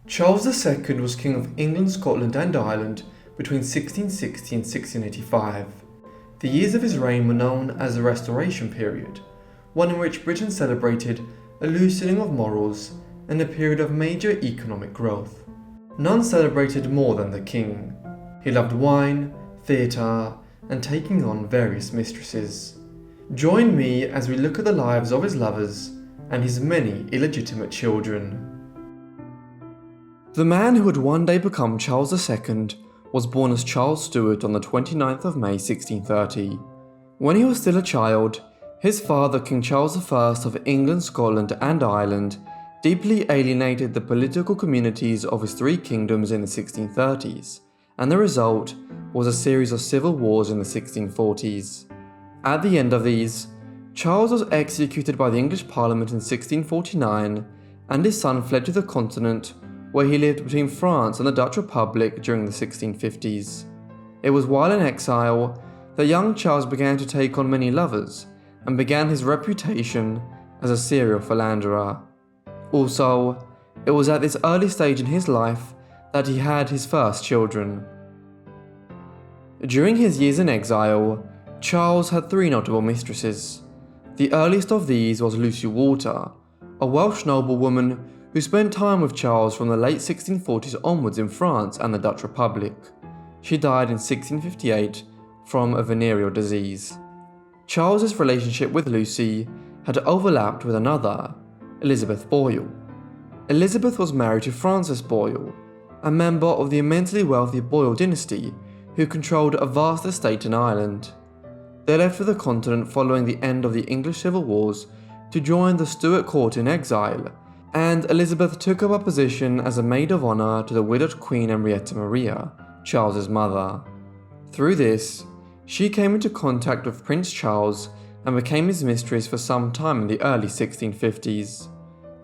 Charles II was King of England, Scotland and Ireland between 1660 and 1685. The years of his reign were known as the Restoration period, one in which Britain celebrated a loosening of morals and a period of major economic growth. None celebrated more than the king. He loved wine, theatre, and taking on various mistresses. Join me as we look at the lives of his lovers and his many illegitimate children. The man who would one day become Charles II was born as Charles Stuart on the 29th of May 1630. When he was still a child, his father, King Charles I of England, Scotland and Ireland, deeply alienated the political communities of his three kingdoms in the 1630s, and the result was a series of civil wars in the 1640s. At the end of these, Charles was executed by the English Parliament in 1649, and his son fled to the continent, where he lived between France and the Dutch Republic during the 1650s. It was while in exile that young Charles began to take on many lovers and began his reputation as a serial philanderer. Also, it was at this early stage in his life that he had his first children. During his years in exile, Charles had three notable mistresses. The earliest of these was Lucy Walter, a Welsh noblewoman who spent time with Charles from the late 1640s onwards in France and the Dutch Republic. She died in 1658 from a venereal disease. Charles's relationship with Lucy had overlapped with another, Elizabeth Boyle. Elizabeth was married to Francis Boyle, a member of the immensely wealthy Boyle dynasty who controlled a vast estate in Ireland. They left for the continent following the end of the English Civil Wars to join the Stuart court in exile, and Elizabeth took up a position as a maid of honour to the widowed Queen Henrietta Maria, Charles's mother. Through this, she came into contact with Prince Charles and became his mistress for some time in the early 1650s.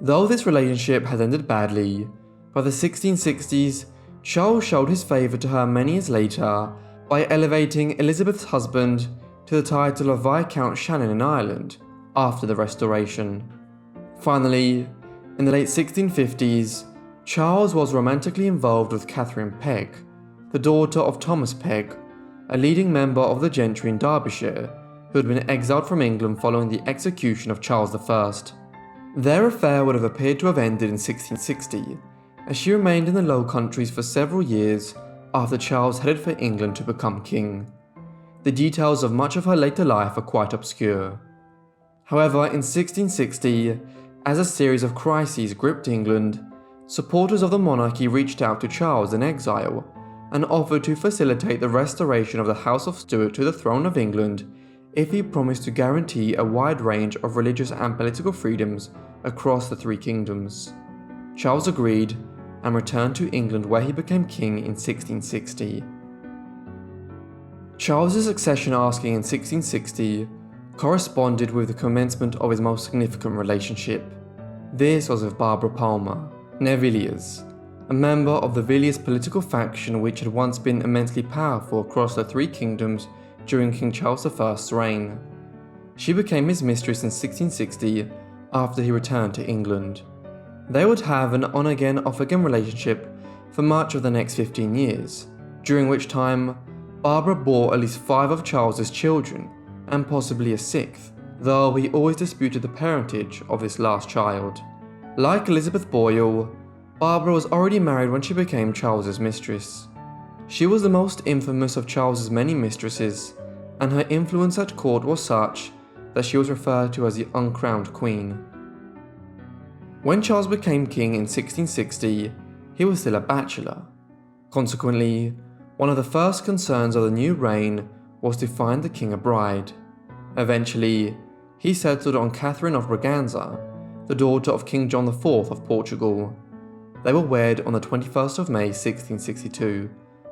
Though this relationship had ended badly, by the 1660s, Charles showed his favour to her many years later by elevating Elizabeth's husband to the title of Viscount Shannon in Ireland after the Restoration. Finally, in the late 1650s, Charles was romantically involved with Catherine Pegg, the daughter of Thomas Pegg, a leading member of the gentry in Derbyshire, who had been exiled from England following the execution of Charles I. Their affair would have appeared to have ended in 1660, as she remained in the Low Countries for several years after Charles headed for England to become king. The details of much of her later life are quite obscure. However, in 1660, as a series of crises gripped England, supporters of the monarchy reached out to Charles in exile and offered to facilitate the restoration of the House of Stuart to the throne of England if he promised to guarantee a wide range of religious and political freedoms across the three kingdoms. Charles agreed and returned to England, where he became king in 1660. Charles's accession asking in 1660 corresponded with the commencement of his most significant relationship. This was with Barbara Palmer, née Villiers, a member of the Villiers political faction which had once been immensely powerful across the three kingdoms during King Charles I's reign. She became his mistress in 1660 after he returned to England. They would have an on-again, off-again relationship for much of the next 15 years, during which time Barbara bore at least 5 of Charles's children, and possibly a 6th, though he always disputed the parentage of this last child. Like Elizabeth Boyle, Barbara was already married when she became Charles's mistress. She was the most infamous of Charles's many mistresses, and her influence at court was such that she was referred to as the uncrowned queen. When Charles became king in 1660, he was still a bachelor. Consequently, one of the first concerns of the new reign was to find the king a bride. Eventually, he settled on Catherine of Braganza, the daughter of King John IV of Portugal. They were wed on the 21st of May 1662.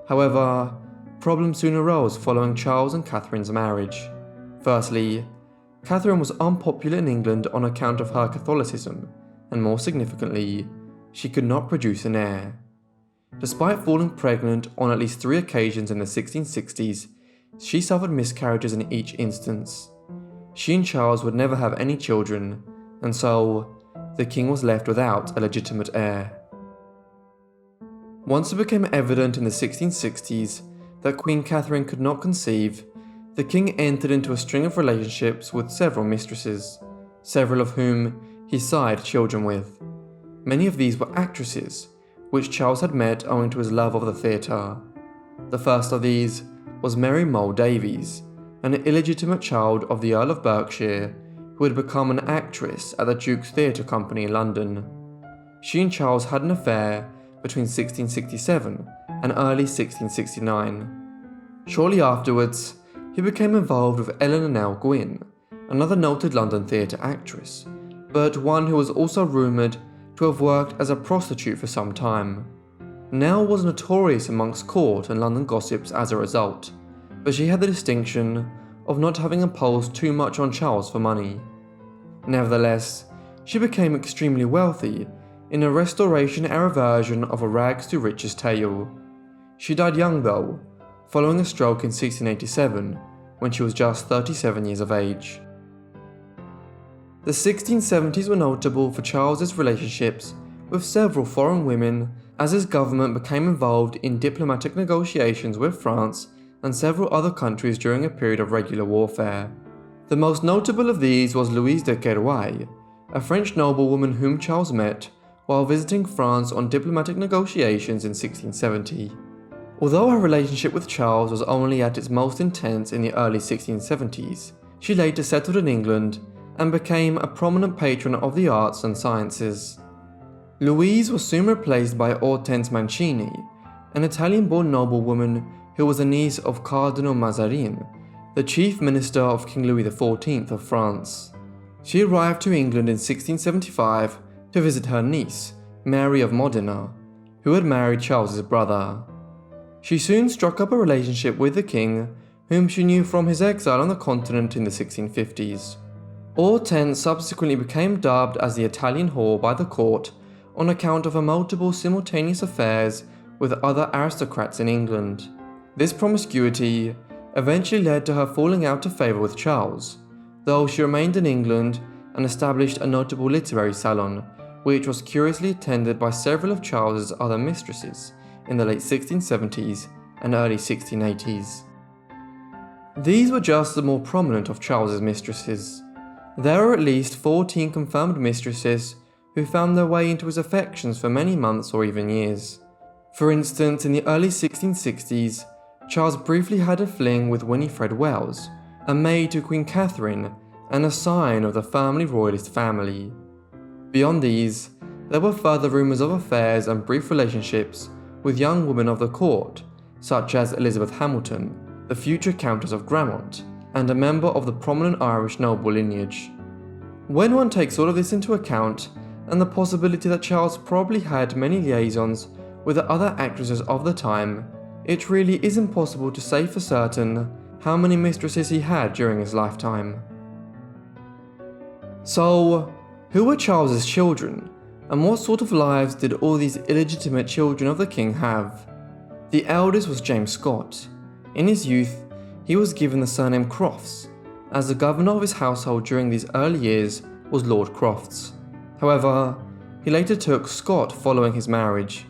However, problems soon arose following Charles and Catherine's marriage. Firstly, Catherine was unpopular in England on account of her Catholicism, and more significantly, she could not produce an heir. Despite falling pregnant on at least 3 occasions in the 1660s, she suffered miscarriages in each instance. She and Charles would never have any children, and so the king was left without a legitimate heir. Once it became evident in the 1660s that Queen Catherine could not conceive, the king entered into a string of relationships with several mistresses, several of whom he sired children with. Many of these were actresses, which Charles had met owing to his love of the theatre. The first of these was Mary Mole Davies, an illegitimate child of the Earl of Berkshire, who had become an actress at the Duke's Theatre Company in London. She and Charles had an affair between 1667 and early 1669. Shortly afterwards, he became involved with Eleanor Nell Gwynn, another noted London theatre actress, but one who was also rumoured to have worked as a prostitute for some time. Nell was notorious amongst court and London gossips as a result, but she had the distinction of not having imposed too much on Charles for money. Nevertheless, she became extremely wealthy in a Restoration-era version of a rags to riches tale. She died young though, following a stroke in 1687, when she was just 37 years of age. The 1670s were notable for Charles's relationships with several foreign women as his government became involved in diplomatic negotiations with France and several other countries during a period of regular warfare. The most notable of these was Louise de Querouaille, a French noblewoman whom Charles met while visiting France on diplomatic negotiations in 1670. Although her relationship with Charles was only at its most intense in the early 1670s, she later settled in England and became a prominent patron of the arts and sciences. Louise was soon replaced by Hortense Mancini, an Italian-born noblewoman who was a niece of Cardinal Mazarin, the chief minister of King Louis XIV of France. She arrived to England in 1675 to visit her niece, Mary of Modena, who had married Charles's brother. She soon struck up a relationship with the king, whom she knew from his exile on the continent in the 1650s. Hortense subsequently became dubbed as the Italian whore by the court on account of her multiple simultaneous affairs with other aristocrats in England. This promiscuity eventually led to her falling out of favour with Charles, though she remained in England and established a notable literary salon, which was curiously attended by several of Charles's other mistresses in the late 1670s and early 1680s. These were just the more prominent of Charles's mistresses. There were at least 14 confirmed mistresses who found their way into his affections for many months or even years. For instance, in the early 1660s, Charles briefly had a fling with Winifred Wells, a maid to Queen Catherine and a scion of the firmly royalist family. Beyond these, there were further rumours of affairs and brief relationships with young women of the court, such as Elizabeth Hamilton, the future Countess of Gramont, and a member of the prominent Irish noble lineage. When one takes all of this into account, and the possibility that Charles probably had many liaisons with the other actresses of the time, it really is impossible to say for certain how many mistresses he had during his lifetime. So, who were Charles's children, and what sort of lives did all these illegitimate children of the king have? The eldest was James Scott. In his youth, he was given the surname Crofts, as the governor of his household during these early years was Lord Crofts. However, he later took Scott following his marriage.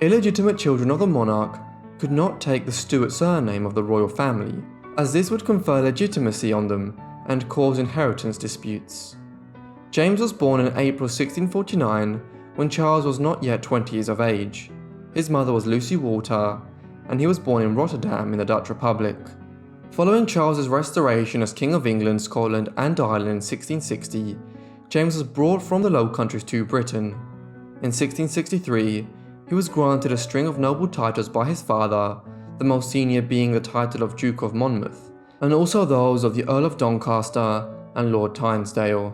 Illegitimate children of the monarch could not take the Stuart surname of the royal family, as this would confer legitimacy on them and cause inheritance disputes. James was born in April 1649 when Charles was not yet 20 years of age. His mother was Lucy Walter, and he was born in Rotterdam in the Dutch Republic. Following Charles's restoration as King of England, Scotland and Ireland in 1660, James was brought from the Low Countries to Britain. In 1663, he was granted a string of noble titles by his father, the most senior being the title of Duke of Monmouth, and also those of the Earl of Doncaster and Lord Tynedale.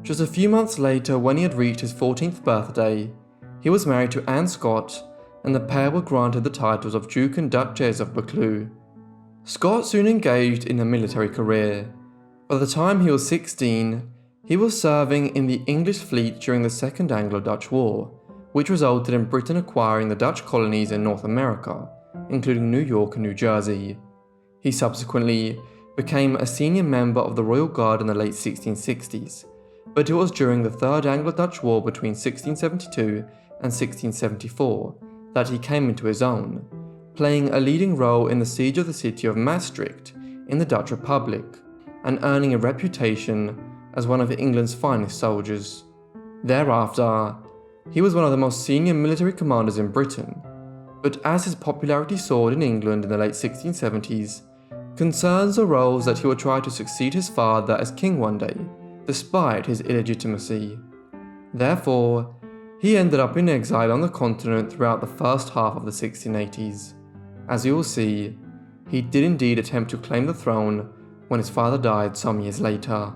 Just a few months later, when he had reached his 14th birthday, he was married to Anne Scott, and the pair were granted the titles of Duke and Duchess of Buccleuch. Scott soon engaged in a military career. By the time he was 16, he was serving in the English fleet during the Second Anglo-Dutch War, which resulted in Britain acquiring the Dutch colonies in North America, including New York and New Jersey. He subsequently became a senior member of the Royal Guard in the late 1660s, but it was during the Third Anglo-Dutch War between 1672 and 1674 that he came into his own, playing a leading role in the siege of the city of Maastricht in the Dutch Republic, and earning a reputation as one of England's finest soldiers. Thereafter, he was one of the most senior military commanders in Britain, but as his popularity soared in England in the late 1670s, concerns arose that he would try to succeed his father as king one day, despite his illegitimacy. Therefore, he ended up in exile on the continent throughout the first half of the 1680s. As you will see, he did indeed attempt to claim the throne when his father died some years later.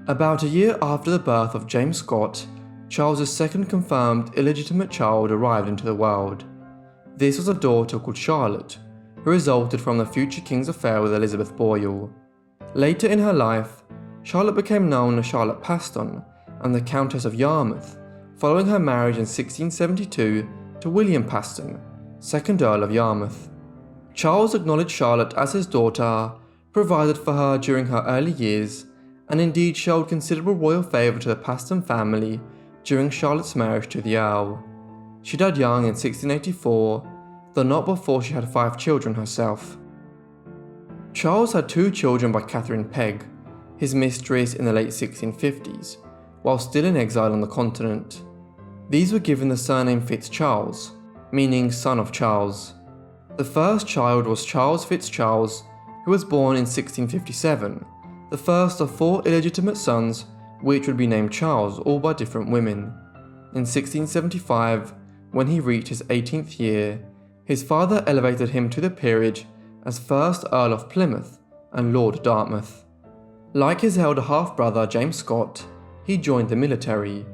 About a year after the birth of James Scott, Charles's second confirmed illegitimate child arrived into the world. This was a daughter called Charlotte, who resulted from the future king's affair with Elizabeth Boyle. Later in her life, Charlotte became known as Charlotte Paston and the Countess of Yarmouth, following her marriage in 1672 to William Paston, 2nd Earl of Yarmouth. Charles acknowledged Charlotte as his daughter, provided for her during her early years, and indeed showed considerable royal favour to the Paston family during Charlotte's marriage to the Earl. She died young in 1684, though not before she had 5 children herself. Charles had 2 children by Catherine Pegg, his mistress in the late 1650s, while still in exile on the continent. These were given the surname Fitzcharles, meaning son of Charles. The first child was Charles Fitzcharles, who was born in 1657, the first of 4 illegitimate sons which would be named Charles, all by different women. In 1675, when he reached his 18th year, his father elevated him to the peerage as 1st Earl of Plymouth and Lord Dartmouth. Like his elder half-brother James Scott, he joined the military.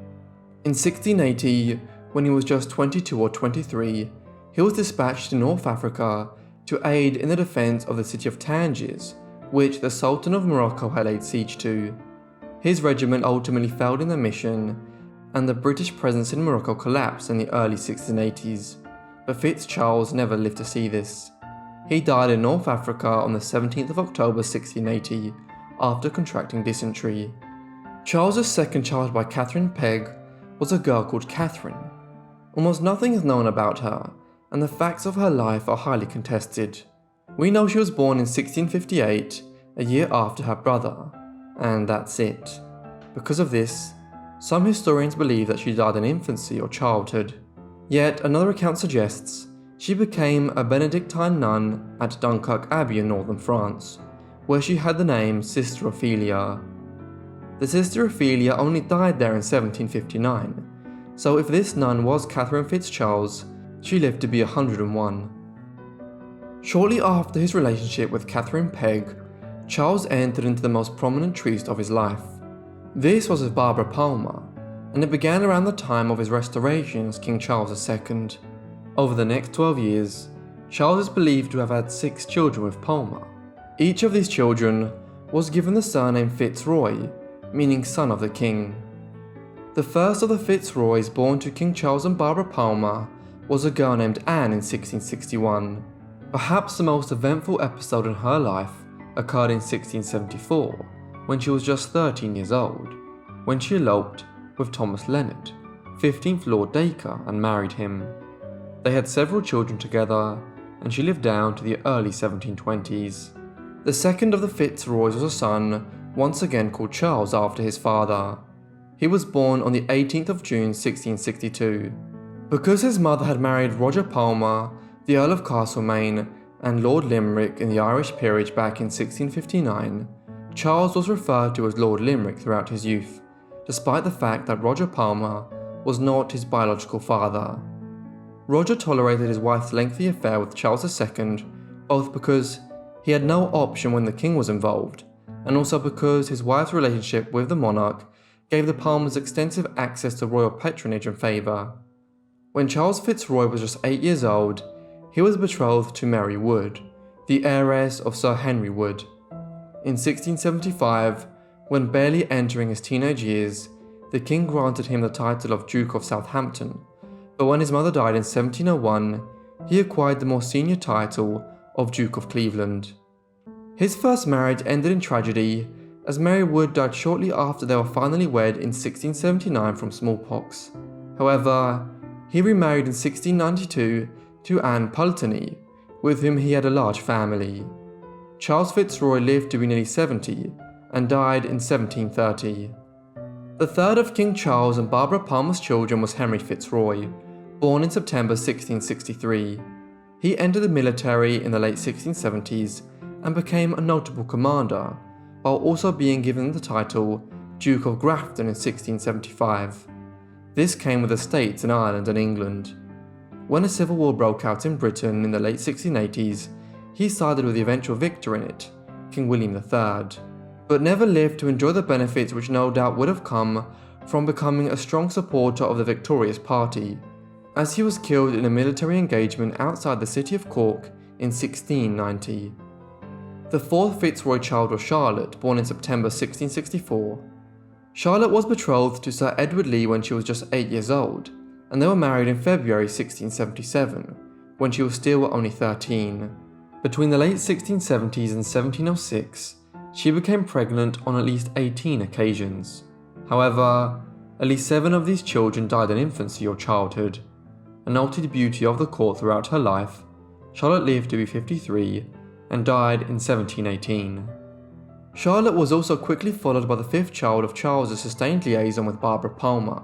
In 1680, when he was just 22 or 23, he was dispatched to North Africa to aid in the defense of the city of Tangiers, which the Sultan of Morocco had laid siege to. His regiment ultimately failed in the mission, and the British presence in Morocco collapsed in the early 1680s, but Fitzcharles never lived to see this. He died in North Africa on the 17th of October 1680 after contracting dysentery. Charles's second child by Catherine Pegg was a girl called Catherine. Almost nothing is known about her, and the facts of her life are highly contested. We know she was born in 1658, a year after her brother, and that's it. Because of this, some historians believe that she died in infancy or childhood. Yet another account suggests she became a Benedictine nun at Dunkirk Abbey in northern France, where she had the name Sister Ophelia. The Sister Ophelia only died there in 1759, so if this nun was Catherine Fitzcharles, she lived to be 101. Shortly after his relationship with Catherine Pegg, Charles entered into the most prominent tryst of his life. This was with Barbara Palmer, and it began around the time of his restoration as King Charles II. Over the next 12 years, Charles is believed to have had 6 children with Palmer. Each of these children was given the surname Fitzroy, meaning son of the king. The first of the Fitzroys born to King Charles and Barbara Palmer was a girl named Anne in 1661. Perhaps the most eventful episode in her life occurred in 1674, when she was just 13 years old, when she eloped with Thomas Leonard, 15th Lord Dacre, and married him. They had several children together, and she lived down to the early 1720s. The second of the Fitzroys was a son, once again called Charles after his father. He was born on the 18th of June 1662. Because his mother had married Roger Palmer, the Earl of Castlemaine, and Lord Limerick in the Irish peerage back in 1659, Charles was referred to as Lord Limerick throughout his youth, despite the fact that Roger Palmer was not his biological father. Roger tolerated his wife's lengthy affair with Charles II, both because he had no option when the king was involved, and also because his wife's relationship with the monarch gave the Palmers extensive access to royal patronage and favour. When Charles Fitzroy was just 8 years old, he was betrothed to Mary Wood, the heiress of Sir Henry Wood. In 1675, when barely entering his teenage years, the king granted him the title of Duke of Southampton, but when his mother died in 1701, he acquired the more senior title of Duke of Cleveland. His first marriage ended in tragedy, as Mary Wood died shortly after they were finally wed in 1679 from smallpox. However, He remarried in 1692 to Anne Pulteney, with whom he had a large family. Charles Fitzroy lived to be nearly 70 and died in 1730. The third of King Charles and Barbara Palmer's children was Henry Fitzroy, born in September 1663. He entered the military in the late 1670s and became a notable commander, while also being given the title Duke of Grafton in 1675. This came with estates in Ireland and England. When a civil war broke out in Britain in the late 1680s, he sided with the eventual victor in it, King William III, but never lived to enjoy the benefits which no doubt would have come from becoming a strong supporter of the victorious party, as he was killed in a military engagement outside the city of Cork in 1690. The fourth Fitzroy child was Charlotte, born in September 1664. Charlotte was betrothed to Sir Edward Lee when she was just 8 years old, and they were married in February 1677, when she was still only 13. Between the late 1670s and 1706, she became pregnant on at least 18 occasions. However, at least 7 of these children died in infancy or childhood. A noted beauty of the court throughout her life, Charlotte lived to be 53 and died in 1718. Charlotte was also quickly followed by the fifth child of Charles's sustained liaison with Barbara Palmer.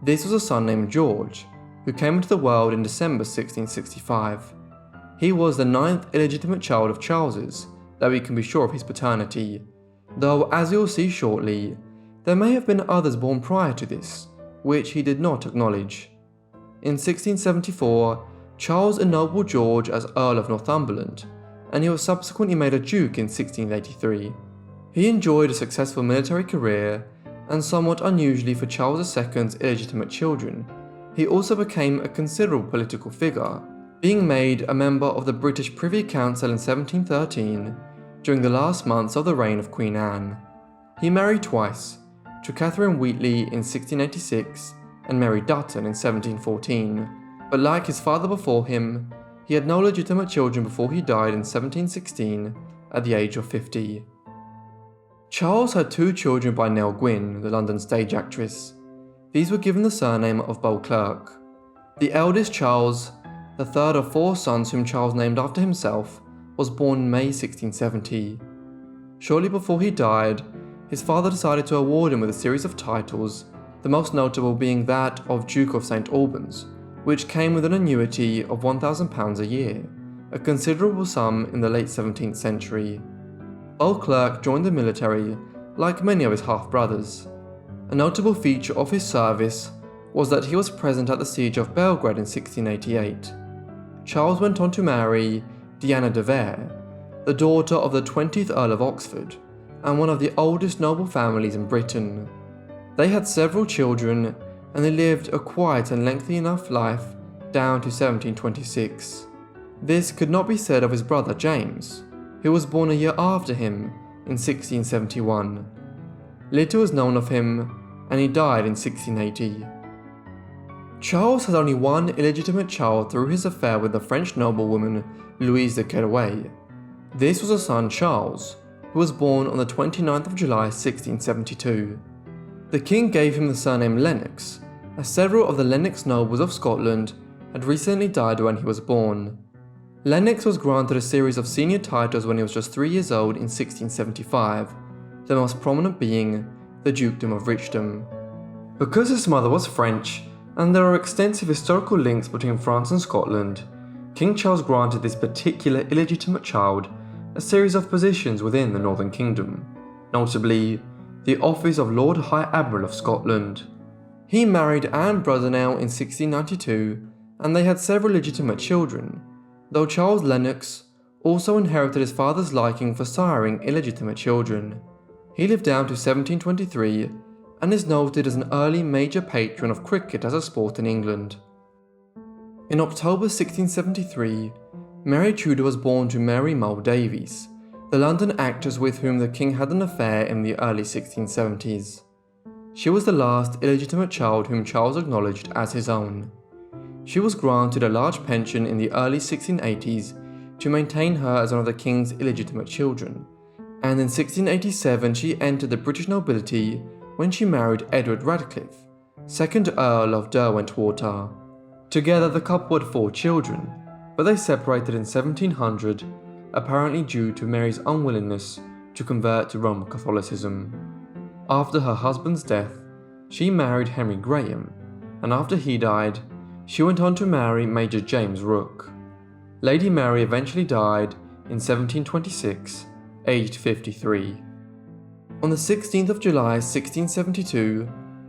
This was a son named George, who came into the world in December 1665. He was the 9th illegitimate child of Charles's, though we can be sure of his paternity, though as we will see shortly, there may have been others born prior to this, which he did not acknowledge. In 1674, Charles ennobled George as Earl of Northumberland, and he was subsequently made a Duke in 1683. He enjoyed a successful military career, and somewhat unusually for Charles II's illegitimate children, he also became a considerable political figure, being made a member of the British Privy Council in 1713 during the last months of the reign of Queen Anne. He married twice, to Catherine Wheatley in 1686 and Mary Dutton in 1714, but like his father before him, he had no legitimate children before he died in 1716 at the age of 50. Charles had 2 children by Nell Gwynn, the London stage actress. These were given the surname of Beauclerk. The eldest, Charles, the third of 4 sons whom Charles named after himself, was born in May 1670. Shortly before he died, his father decided to award him with a series of titles, the most notable being that of Duke of St Albans, which came with an annuity of £1,000 a year, a considerable sum in the late 17th century. Beauclerk joined the military, like many of his half-brothers. A notable feature of his service was that he was present at the siege of Belgrade in 1688. Charles went on to marry Diana de Vere, the daughter of the 20th Earl of Oxford, and one of the oldest noble families in Britain. They had several children, and they lived a quiet and lengthy enough life down to 1726. This could not be said of his brother James, who was born a year after him in 1671. Little is known of him, and he died in 1680. Charles had only one illegitimate child through his affair with the French noblewoman Louise de Keroualle. This was a son, Charles, who was born on the 29th of July 1672. The king gave him the surname Lennox, as several of the Lennox nobles of Scotland had recently died when he was born. Lennox was granted a series of senior titles when he was just 3 years old in 1675, the most prominent being the Dukedom of Richmond. Because his mother was French, and there are extensive historical links between France and Scotland, King Charles granted this particular illegitimate child a series of positions within the Northern Kingdom, notably the office of Lord High Admiral of Scotland. He married Anne Brudenell in 1692, and they had several legitimate children, though Charles Lennox also inherited his father's liking for siring illegitimate children. He lived down to 1723 and is noted as an early major patron of cricket as a sport in England. In October 1673, Mary Tudor was born to Mary Mull Davies, the London actress with whom the king had an affair in the early 1670s. She was the last illegitimate child whom Charles acknowledged as his own. She was granted a large pension in the early 1680s to maintain her as one of the king's illegitimate children, and in 1687 she entered the British nobility when she married Edward Radcliffe, 2nd Earl of Derwentwater. Together the couple had 4 children, but they separated in 1700, apparently due to Mary's unwillingness to convert to Roman Catholicism. After her husband's death, she married Henry Graham, and after he died, she went on to marry Major James Rooke. Lady Mary eventually died in 1726, aged 53. On the 16th of July 1672,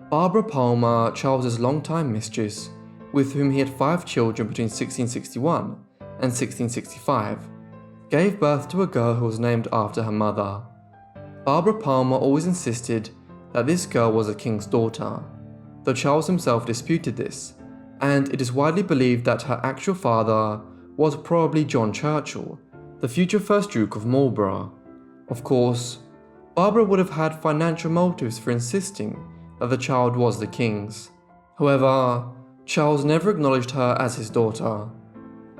Barbara Palmer, Charles's longtime mistress, with whom he had 5 children between 1661 and 1665, gave birth to a girl who was named after her mother. Barbara Palmer always insisted that this girl was a king's daughter, though Charles himself disputed this, and it is widely believed that her actual father was probably John Churchill, the future first Duke of Marlborough. Of course, Barbara would have had financial motives for insisting that the child was the king's. However, Charles never acknowledged her as his daughter.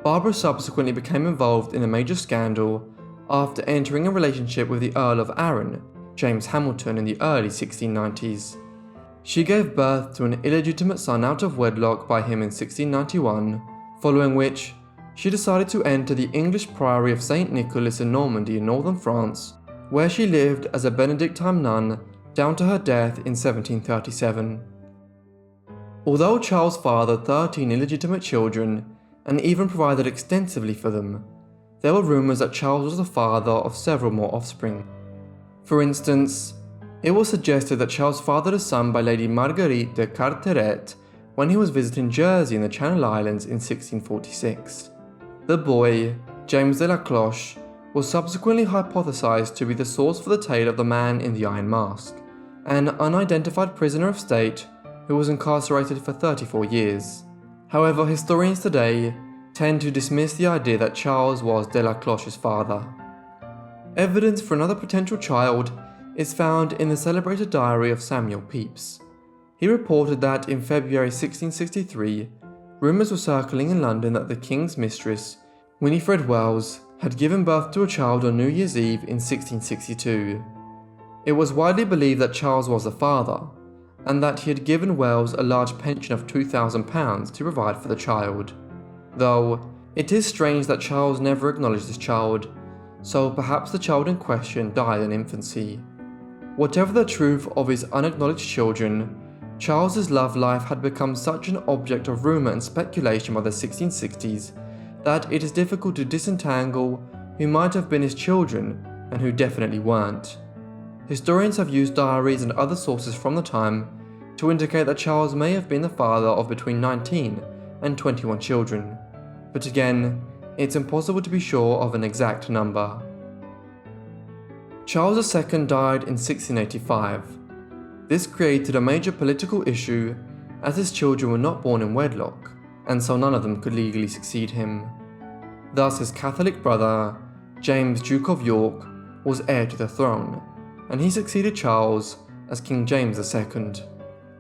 Barbara subsequently became involved in a major scandal after entering a relationship with the Earl of Arran, James Hamilton, in the early 1690s. She gave birth to an illegitimate son out of wedlock by him in 1691, following which she decided to enter the English priory of St. Nicholas in Normandy in northern France, where she lived as a Benedictine nun down to her death in 1737. Although Charles fathered 13 illegitimate children and even provided extensively for them, there were rumours that Charles was the father of several more offspring. For instance, it was suggested that Charles fathered a son by Lady Marguerite de Carteret when he was visiting Jersey in the Channel Islands in 1646. The boy, James de la Cloche, was subsequently hypothesized to be the source for the tale of the Man in the Iron Mask, an unidentified prisoner of state who was incarcerated for 34 years. However, historians today tend to dismiss the idea that Charles was de la Cloche's father. Evidence for another potential child is found in the celebrated diary of Samuel Pepys. He reported that in February 1663, rumours were circling in London that the King's mistress, Winifred Wells, had given birth to a child on New Year's Eve in 1662. It was widely believed that Charles was the father, and that he had given Wells a large pension of £2,000 to provide for the child. Though, it is strange that Charles never acknowledged this child, so perhaps the child in question died in infancy. Whatever the truth of his unacknowledged children, Charles's love life had become such an object of rumour and speculation by the 1660s that it is difficult to disentangle who might have been his children and who definitely weren't. Historians have used diaries and other sources from the time to indicate that Charles may have been the father of between 19 and 21 children, but again, it's impossible to be sure of an exact number. Charles II died in 1685. This created a major political issue as his children were not born in wedlock, and so none of them could legally succeed him. Thus his Catholic brother, James, Duke of York, was heir to the throne, and he succeeded Charles as King James II.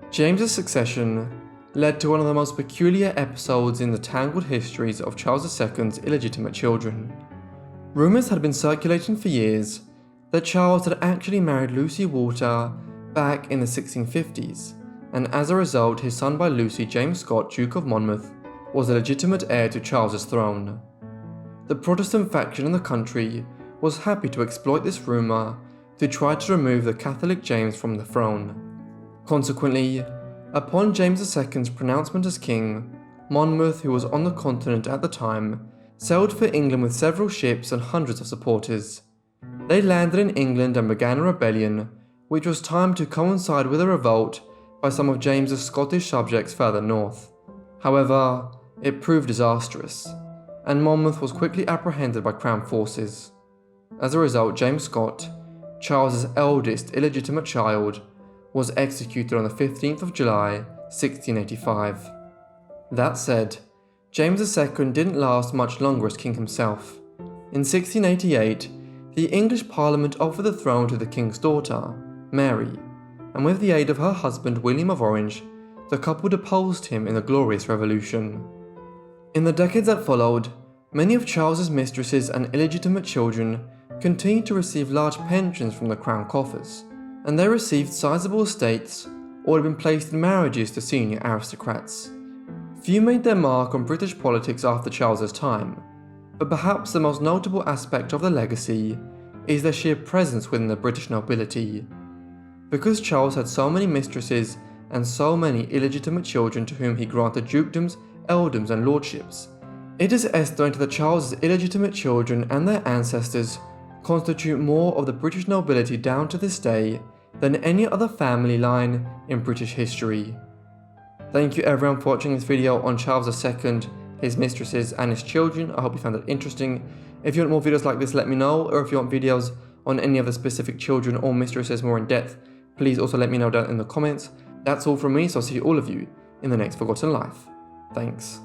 James's succession led to one of the most peculiar episodes in the tangled histories of Charles II's illegitimate children. Rumours had been circulating for years that Charles had actually married Lucy Walter back in the 1650s, and as a result his son by Lucy, James Scott, Duke of Monmouth, was the legitimate heir to Charles's throne. The Protestant faction in the country was happy to exploit this rumour to try to remove the Catholic James from the throne. Consequently, upon James II's pronouncement as king, Monmouth, who was on the continent at the time, sailed for England with several ships and hundreds of supporters. They landed in England and began a rebellion, which was timed to coincide with a revolt by some of James's Scottish subjects further north. However, it proved disastrous, and Monmouth was quickly apprehended by Crown forces. As a result, James Scott, Charles's eldest illegitimate child, was executed on the 15th of July, 1685. That said, James II didn't last much longer as king himself. In 1688, the English Parliament offered the throne to the king's daughter, Mary, and with the aid of her husband William of Orange, the couple deposed him in the Glorious Revolution. In the decades that followed, many of Charles's mistresses and illegitimate children continued to receive large pensions from the crown coffers, and they received sizable estates or had been placed in marriages to senior aristocrats. Few made their mark on British politics after Charles's time, but perhaps the most notable aspect of the legacy is their sheer presence within the British nobility. Because Charles had so many mistresses and so many illegitimate children to whom he granted dukedoms, earldoms and lordships, it is estimated that Charles's illegitimate children and their ancestors constitute more of the British nobility down to this day than any other family line in British history. Thank you everyone for watching this video on Charles II, his mistresses and his children. I hope you found it interesting. If you want more videos like this, let me know, or if you want videos on any of the specific children or mistresses more in depth, please also let me know down in the comments. That's all from me, so I'll see all of you in the next Forgotten Life. Thanks.